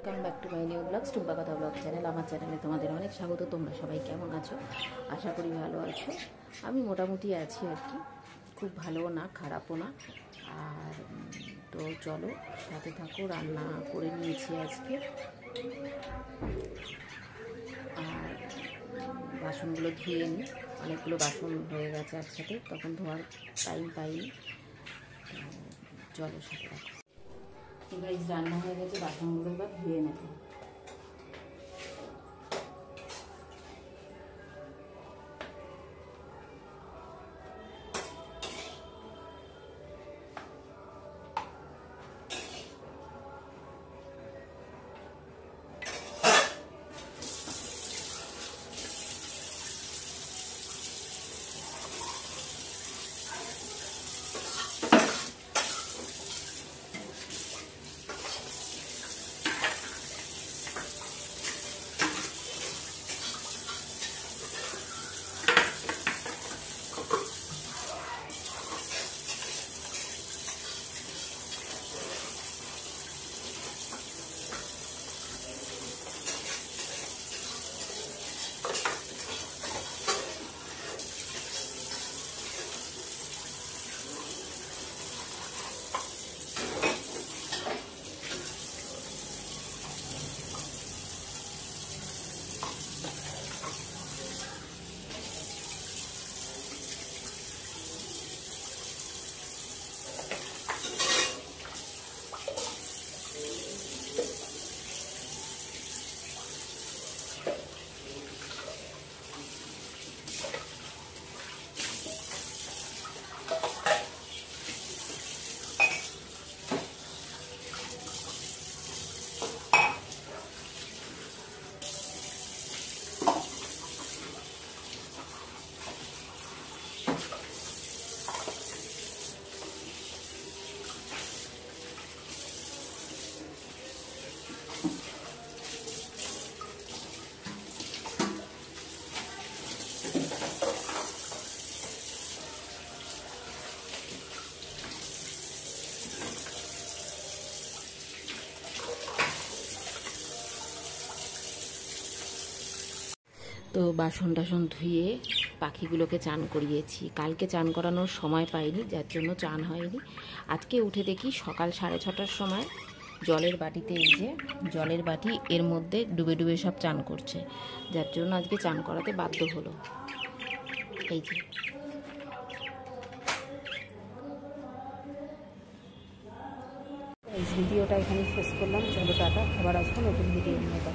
Welcome back to my new vlogs Tumpa Kotha vlog channel. আমার চ্যানেলে তোমাদের অনেক স্বাগত। তোমরা সবাই কেমন আছো? আশা করি ভালো আছো। আমি মোটামুটি আছি আর কি, খুব ভালোও না খারাপও না। আর তো চলো সাথে থাকো। রান্না করে নিয়েছি আজকে, আর বাসনগুলো ধুয়ে নিই। অনেকগুলো বাসন হয়ে গেছে একসাথে, তখন ধোয়ার টাইম পাইনি। চলো সাথে থাকো। গাইস রান্না হয়ে গেছে, বাসনগুলো এবার ধুয়ে নেব। তো বাসন টাসন ধুয়ে পাখিগুলোকে চান করিয়েছি। কালকে চান করানোর সময় পাইনি, যার জন্য চান হয়নি। আজকে উঠে দেখি সকাল 6:30টার সময় জলের বাটিতে, এই যে জলের বাটি, এর মধ্যে ডুবে ডুবে সব চান করছে, যার জন্য আজকে চান করাতে বাধ্য হলো। এই যে এই ভিডিওটা এখানে শেষ করলাম। চলো টাটা, আবার আসবো নতুন ভিডিও নিয়ে।